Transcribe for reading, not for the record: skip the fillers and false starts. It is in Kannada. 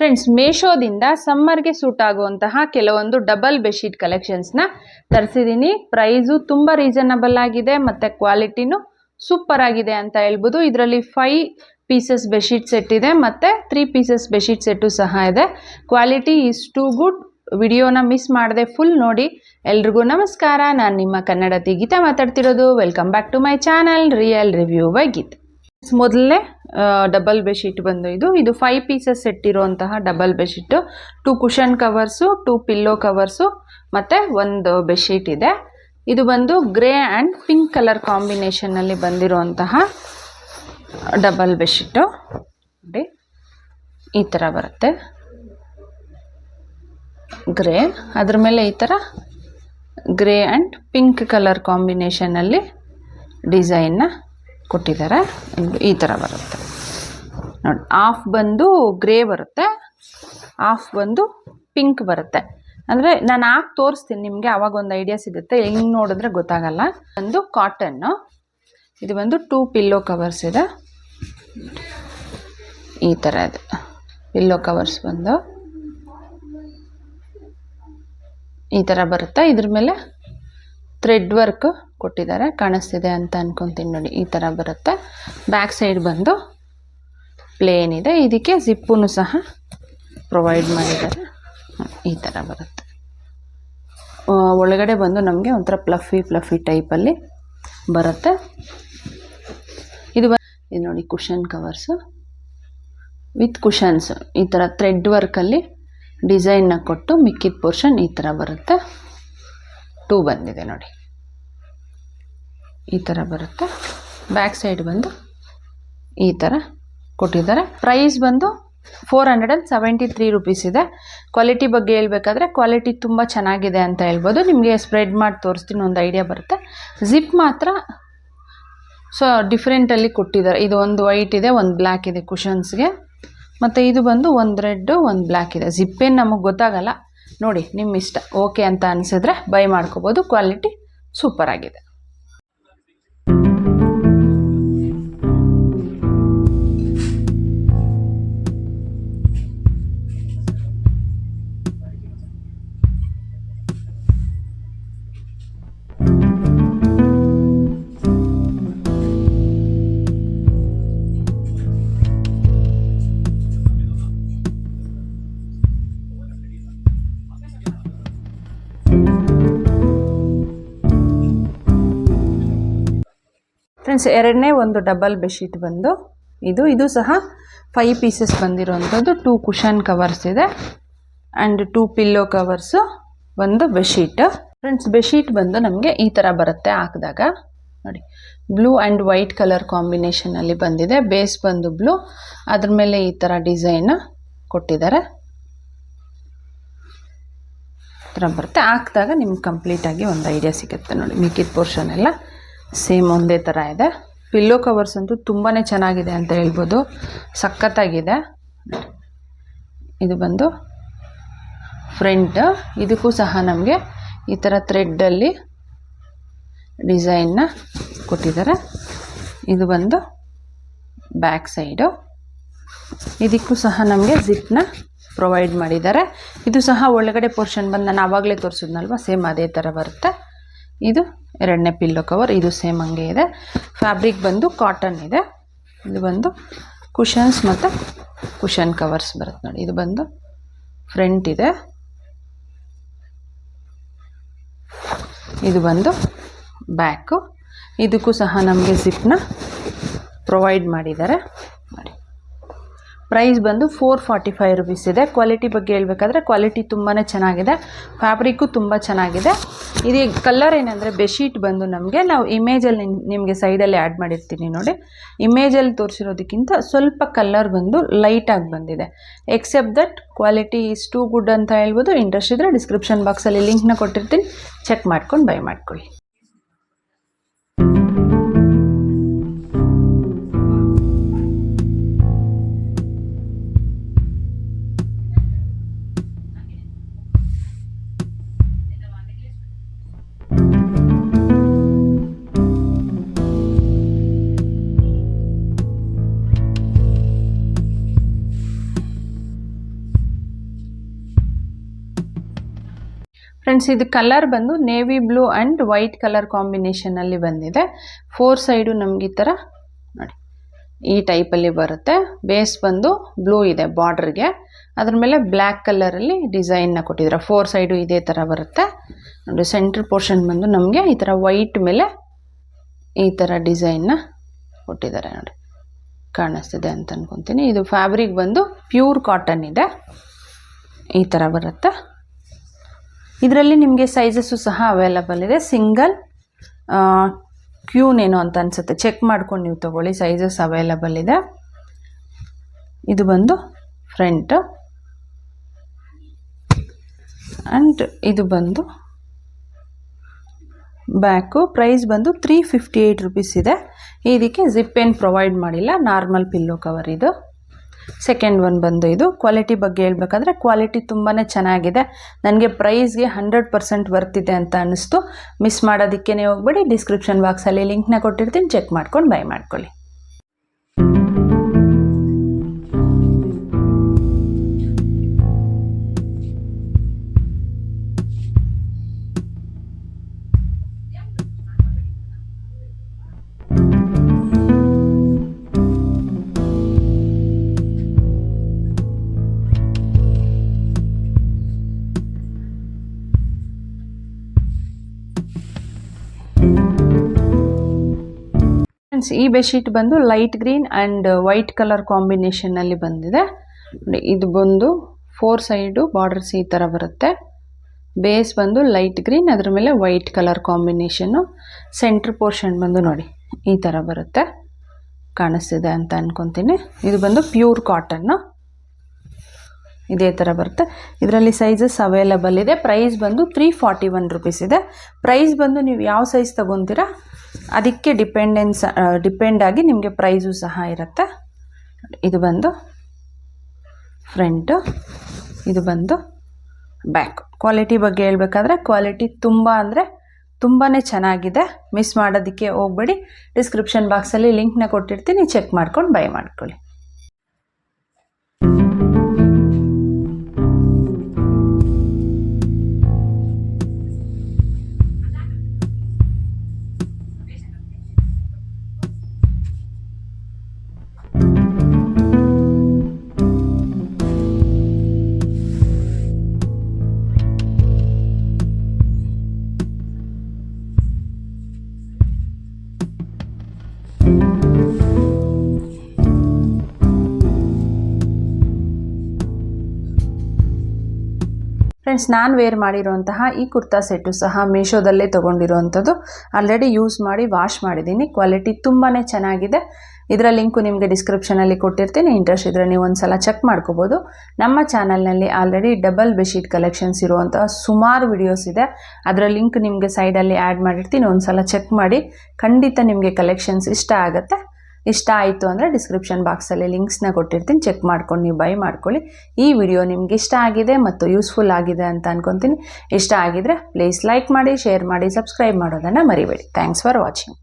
ಫ್ರೆಂಡ್ಸ್, ಮೇಶೋದಿಂದ ಸಮ್ಮರ್ಗೆ ಸೂಟ್ ಆಗುವಂತಹ ಕೆಲವೊಂದು ಡಬಲ್ ಬೆಡ್ಶೀಟ್ ಕಲೆಕ್ಷನ್ಸ್ನ ತರಿಸಿದ್ದೀನಿ. ಪ್ರೈಸು ತುಂಬ ರೀಸನಬಲ್ ಆಗಿದೆ ಮತ್ತು ಕ್ವಾಲಿಟಿನೂ ಸೂಪರ್ ಆಗಿದೆ ಅಂತ ಹೇಳ್ಬೋದು. ಇದರಲ್ಲಿ 5 ಪೀಸಸ್ ಬೆಡ್ಶೀಟ್ ಸೆಟ್ ಇದೆ ಮತ್ತು 3 ಪೀಸಸ್ ಬೆಡ್ಶೀಟ್ ಸೆಟ್ಟು ಸಹ ಇದೆ. Quality is too good. ವಿಡಿಯೋನ ಮಿಸ್ ಮಾಡದೆ ಫುಲ್ ನೋಡಿ. ಎಲ್ರಿಗೂ ನಮಸ್ಕಾರ, ನಾನು ನಿಮ್ಮ ಕನ್ನಡತಿ ಗೀತಾ ಮಾತಾಡ್ತಿರೋದು. Welcome back to my channel real review by Geeta. ಮೊದಲನೇ ಡಬಲ್ ಬೆಡ್ಶೀಟ್ ಬಂದು ಇದು 5 ಪೀಸಸ್ ಸೆಟ್ ಇರುವಂತಹ double bedsheet. 2 cushion covers, 2 pillow covers ಮತ್ತು 1 ಬೆಡ್ಶೀಟ್ ಇದೆ. ಇದು ಬಂದು ಗ್ರೇ ಆ್ಯಂಡ್ ಪಿಂಕ್ ಕಲರ್ ಕಾಂಬಿನೇಷನ್ನಲ್ಲಿ ಬಂದಿರುವಂತಹ ಡಬಲ್ ಬೆಡ್ಶೀಟು. ನೋಡಿ, ಈ ಥರ ಬರುತ್ತೆ ಗ್ರೇ, ಅದ್ರ ಮೇಲೆ ಈ ಥರ ಗ್ರೇ ಆ್ಯಂಡ್ ಪಿಂಕ್ ಕಲರ್ ಕಾಂಬಿನೇಷನಲ್ಲಿ ಡಿಸೈನ್ನ ಕೊಟ್ಟಿದ್ದಾರೆ. ಈ ಥರ ಬರುತ್ತೆ ನೋಡಿ. ಹಾಫ್ ಬಂದು ಗ್ರೇ ಬರುತ್ತೆ, ಹಾಫ್ ಬಂದು ಪಿಂಕ್ ಬರುತ್ತೆ. ಅಂದರೆ ನಾನು ಹಾಕಿ ತೋರಿಸ್ತೀನಿ ನಿಮಗೆ, ಆವಾಗ ಒಂದು ಐಡಿಯಾ ಸಿಗುತ್ತೆ. ಹೆಂಗೆ ನೋಡಿದ್ರೆ ಗೊತ್ತಾಗಲ್ಲ. ಒಂದು ಕಾಟನ್ನು, ಇದು ಬಂದು 2 ಪಿಲ್ಲೋ ಕವರ್ಸ್ ಇದೆ. ಈ ಥರ ಇದೆ ಪಿಲ್ಲೋ ಕವರ್ಸ್ ಬಂದು ಈ ಥರ ಬರುತ್ತೆ. ಇದ್ರ ಮೇಲೆ ಥ್ರೆಡ್ ವರ್ಕ್ ಕೊಟ್ಟಿದ್ದಾರೆ, ಕಾಣಿಸ್ತಿದೆ ಅಂತ ಅನ್ಕೊತೀನಿ ನೋಡಿ. ಈ ಥರ ಬರುತ್ತೆ. ಬ್ಯಾಕ್ ಸೈಡ್ ಬಂದು ಪ್ಲೇನ್ ಇದೆ. ಇದಕ್ಕೆ ಜಿಪ್ಪನ್ನು ಸಹ ಪ್ರೊವೈಡ್ ಮಾಡಿದ್ದಾರೆ. ಈ ಥರ ಬರುತ್ತೆ. ಒಳಗಡೆ ಬಂದು ನಮಗೆ ಒಂಥರ ಫ್ಲಫಿ ಟೈಪಲ್ಲಿ ಬರುತ್ತೆ. ಇದು ನೋಡಿ ಕುಷನ್ ಕವರ್ಸು ವಿತ್ ಕುಷನ್ಸ್. ಈ ಥರ ಥ್ರೆಡ್ ವರ್ಕಲ್ಲಿ ಡಿಸೈನ್ನ ಕೊಟ್ಟು ಮಿಕ್ಕಿದ ಪೋರ್ಷನ್ ಈ ಥರ ಬರುತ್ತೆ. 2 ಬಂದಿದೆ ನೋಡಿ, ಈ ಥರ ಬರುತ್ತೆ. ಬ್ಯಾಕ್ ಸೈಡ್ ಬಂದು ಈ ಥರ ಕೊಟ್ಟಿದ್ದಾರೆ. ಪ್ರೈಸ್ ಬಂದು 473 ರುಪೀಸ್ ಇದೆ. ಕ್ವಾಲಿಟಿ ಬಗ್ಗೆ ಹೇಳ್ಬೇಕಾದ್ರೆ ಕ್ವಾಲಿಟಿ ತುಂಬ ಚೆನ್ನಾಗಿದೆ ಅಂತ ಹೇಳ್ಬೋದು. ನಿಮಗೆ ಸ್ಪ್ರೆಡ್ ಮಾಡಿ ತೋರಿಸ್ತೀನಿ, ಒಂದು ಐಡಿಯಾ ಬರುತ್ತೆ. ಜಿಪ್ ಮಾತ್ರ ಡಿಫ್ರೆಂಟಲ್ಲಿ ಕೊಟ್ಟಿದ್ದಾರೆ. ಇದು ಒಂದು ವೈಟ್ ಇದೆ, ಒಂದು ಬ್ಲ್ಯಾಕ್ ಇದೆ ಕುಷನ್ಸ್ಗೆ, ಮತ್ತು ಇದು ಬಂದು ಒಂದು ರೆಡ್ಡು ಒಂದು ಬ್ಲ್ಯಾಕ್ ಇದೆ. ಜಿಪ್ಪೇನು ನಮಗೆ ಗೊತ್ತಾಗಲ್ಲ ನೋಡಿ, ನಿಮ್ಮ ಇಷ್ಟ. ಓಕೆ ಅಂತ ಅನಿಸಿದ್ರೆ ಬೈ ಮಾಡ್ಕೋಬೋದು. ಕ್ವಾಲಿಟಿ ಸೂಪರ್ ಆಗಿದೆ. ಫ್ರೆಂಡ್ಸ್, ಎರಡನೇ ಒಂದು ಡಬಲ್ ಬೆಡ್ಶೀಟ್ ಬಂದು ಇದು ಸಹ 5 ಪೀಸಸ್ ಬಂದಿರುವಂಥದ್ದು. 2 ಕುಷನ್ ಕವರ್ಸ್ ಇದೆ ಆ್ಯಂಡ್ 2 ಪಿಲ್ಲೋ ಕವರ್ಸು, ಒಂದು ಬೆಡ್ಶೀಟ್. ಫ್ರೆಂಡ್ಸ್, ಬೆಡ್ಶೀಟ್ ಬಂದು ನಮಗೆ ಈ ಥರ ಬರುತ್ತೆ. ಹಾಕಿದಾಗ ನೋಡಿ, ಬ್ಲೂ ಆ್ಯಂಡ್ ವೈಟ್ ಕಲರ್ ಕಾಂಬಿನೇಷನಲ್ಲಿ ಬಂದಿದೆ. ಬೇಸ್ ಬಂದು ಬ್ಲೂ, ಅದ್ರ ಮೇಲೆ ಈ ಥರ ಡಿಸೈನ್ ಕೊಟ್ಟಿದ್ದಾರೆ. ಈ ಥರ ಬರುತ್ತೆ. ಹಾಕಿದಾಗ ನಿಮ್ಗೆ ಕಂಪ್ಲೀಟಾಗಿ ಒಂದು ಐಡಿಯಾ ಸಿಗುತ್ತೆ ನೋಡಿ. ಮಿಕ್ಕಿದ ಪೋರ್ಷನ್ ಎಲ್ಲ ಸೇಮ್ ಒಂದೇ ಥರ ಇದೆ. ಪಿಲ್ಲೋ ಕವರ್ಸ್ ಅಂತೂ ತುಂಬಾ ಚೆನ್ನಾಗಿದೆ ಅಂತ ಹೇಳ್ಬೋದು, ಸಖತ್ತಾಗಿದೆ. ಇದು ಬಂದು ಫ್ರಂಟ್, ಇದಕ್ಕೂ ಸಹ ನಮಗೆ ಈ ಥರ ಥ್ರೆಡ್ಡಲ್ಲಿ ಡಿಸೈನ್ನ ಕೊಟ್ಟಿದ್ದಾರೆ. ಇದು ಬಂದು ಬ್ಯಾಕ್ ಸೈಡು, ಇದಕ್ಕೂ ಸಹ ನಮಗೆ ಜಿಪ್ನ ಪ್ರೊವೈಡ್ ಮಾಡಿದ್ದಾರೆ. ಇದು ಸಹ ಒಳಗಡೆ ಪೋರ್ಷನ್ ಬಂದು ನಾನು ಆವಾಗಲೇ ತೋರಿಸಿದ್ನಲ್ವ, ಸೇಮ್ ಅದೇ ಥರ ಬರುತ್ತೆ. ಇದು ಎರಡನೇ ಪಿಲ್ಲೋ ಕವರ್, ಇದು ಸೇಮ್ ಹಂಗೆ ಇದೆ. ಫ್ಯಾಬ್ರಿಕ್ ಬಂದು ಕಾಟನ್ ಇದೆ. ಇದು ಬಂದು ಕುಷನ್ಸ್ ಮತ್ತು ಕುಷನ್ ಕವರ್ಸ್ ಬರುತ್ತೆ ನೋಡಿ. ಇದು ಬಂದು ಫ್ರಂಟ್ ಇದೆ, ಇದು ಬಂದು ಬ್ಯಾಕು. ಇದಕ್ಕೂ ಸಹ ನಮಗೆ ಜಿಪ್ನ ಪ್ರೊವೈಡ್ ಮಾಡಿದ್ದಾರೆ ನೋಡಿ. ಪ್ರೈಸ್ ಬಂದು 445 ರುಪೀಸ್ ಇದೆ. ಕ್ವಾಲಿಟಿ ಬಗ್ಗೆ ಹೇಳ್ಬೇಕಾದ್ರೆ ಕ್ವಾಲಿಟಿ ತುಂಬಾ ಚೆನ್ನಾಗಿದೆ, ಫ್ಯಾಬ್ರಿಕ್ಕು ತುಂಬ ಚೆನ್ನಾಗಿದೆ. ಇದು ಕಲರ್ ಏನಂದರೆ ಬೆಡ್ಶೀಟ್ ಬಂದು ನಾವು ಇಮೇಜಲ್ಲಿ ನಿಮಗೆ ಸೈಡಲ್ಲಿ ಆ್ಯಡ್ ಮಾಡಿರ್ತೀನಿ ನೋಡಿ. ಇಮೇಜಲ್ಲಿ ತೋರಿಸಿರೋದಕ್ಕಿಂತ ಸ್ವಲ್ಪ ಕಲರ್ ಬಂದು ಲೈಟಾಗಿ ಬಂದಿದೆ. Except that quality is too good ಅಂತ ಹೇಳ್ಬೋದು. ಇಂಟ್ರೆಸ್ಟ್ ಇದ್ದರೆ ಡಿಸ್ಕ್ರಿಪ್ಷನ್ ಬಾಕ್ಸಲ್ಲಿ ಲಿಂಕ್ನ ಕೊಟ್ಟಿರ್ತೀನಿ, ಚೆಕ್ ಮಾಡ್ಕೊಂಡು ಬೈ ಮಾಡ್ಕೊಳ್ಳಿ. ಫ್ರೆಂಡ್ಸ್ ಇದು ಕಲರ್ ಬಂದು navy blue and white colour ಕಾಂಬಿನೇಷನಲ್ಲಿ ಬಂದಿದೆ. 4 ಸೈಡು ನಮ್ಗೆ ಈ ಥರ ನೋಡಿ ಈ ಟೈಪಲ್ಲಿ ಬರುತ್ತೆ. ಬೇಸ್ ಬಂದು ಬ್ಲೂ ಇದೆ ಬಾರ್ಡ್ರಿಗೆ, ಅದ್ರ ಮೇಲೆ ಬ್ಲ್ಯಾಕ್ ಕಲರಲ್ಲಿ ಡಿಸೈನ್ನ ಕೊಟ್ಟಿದ್ದಾರೆ. 4 ಸೈಡು ಇದೇ ಥರ ಬರುತ್ತೆ ನೋಡಿ. ಸೆಂಟ್ರ್ ಪೋರ್ಷನ್ ಬಂದು ನಮಗೆ ಈ ಥರ ವೈಟ್ ಮೇಲೆ ಈ ಥರ ಡಿಸೈನ್ನ ಕೊಟ್ಟಿದ್ದಾರೆ ನೋಡಿ, ಕಾಣಿಸ್ತಿದೆ ಅಂತ ಅನ್ಕೊತೀನಿ. ಇದು ಫ್ಯಾಬ್ರಿಕ್ ಬಂದು ಪ್ಯೂರ್ ಕಾಟನ್ ಇದೆ, ಈ ಥರ ಬರುತ್ತೆ. ಇದರಲ್ಲಿ ನಿಮಗೆ ಸೈಜಸ್ಸು ಸಹ ಅವೈಲಬಲ್ ಇದೆ. ಸಿಂಗಲ್ ಕ್ಯೂನೇನೋ ಅಂತ ಅನಿಸುತ್ತೆ, ಚೆಕ್ ಮಾಡ್ಕೊಂಡು ನೀವು ತೊಗೊಳ್ಳಿ, ಸೈಜಸ್ ಅವೈಲಬಲ್ ಇದೆ. ಇದು ಬಂದು ಫ್ರಂಟ್ ಆ್ಯಂಡ್ ಇದು ಬಂದು ಬ್ಯಾಕು. ಪ್ರೈಸ್ ಬಂದು 358 ರುಪೀಸ್ ಇದೆ. ಇದಕ್ಕೆ ಜಿಪ್ ಏನು ಪ್ರೊವೈಡ್ ಮಾಡಿಲ್ಲ, ನಾರ್ಮಲ್ ಪಿಲ್ಲೋ ಕವರ್ ಇದು. ಸೆಕೆಂಡ್ ಒನ್ ಬಂದು ಇದು ಕ್ವಾಲಿಟಿ ಬಗ್ಗೆ ಹೇಳ್ಬೇಕಾದ್ರೆ ಕ್ವಾಲಿಟಿ ತುಂಬಾ ಚೆನ್ನಾಗಿದೆ. ನನಗೆ ಪ್ರೈಸ್ಗೆ 100% ವರ್ತಿದೆ ಅಂತ ಅನ್ನಿಸ್ತು. ಮಿಸ್ ಮಾಡೋದಕ್ಕೇ ಹೋಗ್ಬೇಡಿ, ಡಿಸ್ಕ್ರಿಪ್ಷನ್ ಬಾಕ್ಸಲ್ಲಿ ಲಿಂಕ್ನ ಕೊಟ್ಟಿರ್ತೀನಿ, ಚೆಕ್ ಮಾಡ್ಕೊಂಡು ಬೈ ಮಾಡ್ಕೊಳ್ಳಿ. ಈ ಬೆಡ್ಶೀಟ್ ಬಂದು light green and white colour ಕಾಂಬಿನೇಷನ್ನಲ್ಲಿ ಬಂದಿದೆ. ಇದು ಬಂದು 4 ಸೈಡು ಬಾರ್ಡರ್ಸ್ ಈ ಥರ ಬರುತ್ತೆ. ಬೇಸ್ ಬಂದು ಲೈಟ್ ಗ್ರೀನ್, ಅದರ ಮೇಲೆ white colour combination. Centre portion ಬಂದು ನೋಡಿ ಈ ಥರ ಬರುತ್ತೆ, ಕಾಣಿಸ್ತಿದೆ ಅಂತ ಅನ್ಕೊತೀನಿ. ಇದು ಬಂದು ಪ್ಯೂರ್ ಕಾಟನ್ನು, ಇದೇ ಥರ ಬರುತ್ತೆ. ಇದರಲ್ಲಿ ಸೈಜಸ್ ಅವೈಲಬಲ್ ಇದೆ. ಪ್ರೈಸ್ ಬಂದು 341 ರುಪೀಸ್ ಇದೆ. ಪ್ರೈಸ್ ಬಂದು ನೀವು ಯಾವ ಸೈಜ್ ತೊಗೊತೀರಾ ಅದಕ್ಕೆ ಡಿಪೆಂಡ್ ಆಗಿ ನಿಮಗೆ ಪ್ರೈಸು ಸಹ ಇರುತ್ತೆ. ಇದು ಬಂದು ಫ್ರಂಟು, ಇದು ಬಂದು ಬ್ಯಾಕ್. ಕ್ವಾಲಿಟಿ ಬಗ್ಗೆ ಹೇಳ್ಬೇಕಾದ್ರೆ ಕ್ವಾಲಿಟಿ ತುಂಬ ಅಂದರೆ ತುಂಬಾ ಚೆನ್ನಾಗಿದೆ. ಮಿಸ್ ಮಾಡೋದಕ್ಕೆ ಹೋಗ್ಬೇಡಿ, ಡಿಸ್ಕ್ರಿಪ್ಷನ್ ಬಾಕ್ಸಲ್ಲಿ ಲಿಂಕ್ನ ಕೊಟ್ಟಿರ್ತೀನಿ, ಚೆಕ್ ಮಾಡ್ಕೊಂಡು ಬೈ ಮಾಡ್ಕೊಳ್ಳಿ. ಫ್ರೆಂಡ್ಸ್, ನಾನು ವೇರ್ ಮಾಡಿರೋಂತಹ ಈ ಕುರ್ತಾ ಸೆಟ್ಟು ಸಹ ಮೀಶೋದಲ್ಲೇ ತೊಗೊಂಡಿರೋವಂಥದ್ದು. ಆಲ್ರೆಡಿ ಯೂಸ್ ಮಾಡಿ ವಾಶ್ ಮಾಡಿದ್ದೀನಿ. ಕ್ವಾಲಿಟಿ ತುಂಬಾ ಚೆನ್ನಾಗಿದೆ. ಇದರ ಲಿಂಕು ನಿಮಗೆ ಡಿಸ್ಕ್ರಿಪ್ಷನಲ್ಲಿ ಕೊಟ್ಟಿರ್ತೀನಿ, ಇಂಟ್ರೆಸ್ಟ್ ಇದ್ದರೆ ನೀವು ಒಂದು ಸಲ ಚೆಕ್ ಮಾಡ್ಕೋಬೋದು. ನಮ್ಮ ಚಾನಲ್ನಲ್ಲಿ ಆಲ್ರೆಡಿ ಡಬಲ್ ಬೆಡ್ಶೀಟ್ ಕಲೆಕ್ಷನ್ಸ್ ಇರುವಂತಹ ಸುಮಾರು ವಿಡಿಯೋಸ್ ಇದೆ, ಅದರ ಲಿಂಕ್ ನಿಮಗೆ ಸೈಡಲ್ಲಿ ಆ್ಯಡ್ ಮಾಡಿರ್ತೀನಿ, ಒಂದು ಸಲ ಚೆಕ್ ಮಾಡಿ. ಖಂಡಿತ ನಿಮಗೆ ಕಲೆಕ್ಷನ್ಸ್ ಇಷ್ಟ ಆಗುತ್ತೆ. ಇಷ್ಟ ಆಯಿತು ಅಂದರೆ ಡಿಸ್ಕ್ರಿಪ್ಷನ್ ಬಾಕ್ಸಲ್ಲಿ ಲಿಂಕ್ಸ್ನ ಕೊಟ್ಟಿರ್ತೀನಿ, ಚೆಕ್ ಮಾಡ್ಕೊಂಡು ನೀವು ಬೈ ಮಾಡ್ಕೊಳ್ಳಿ. ಈ ವಿಡಿಯೋ ನಿಮ್ಗೆ ಇಷ್ಟ ಆಗಿದೆ ಮತ್ತು ಯೂಸ್ಫುಲ್ ಆಗಿದೆ ಅಂತ ಅನ್ಕೊತೀನಿ. ಇಷ್ಟ ಆಗಿದ್ರೆ ಪ್ಲೀಸ್ ಲೈಕ್ ಮಾಡಿ, ಶೇರ್ ಮಾಡಿ, ಸಬ್ಸ್ಕ್ರೈಬ್ ಮಾಡೋದನ್ನು ಮರಿಬೇಡಿ. Thanks for watching.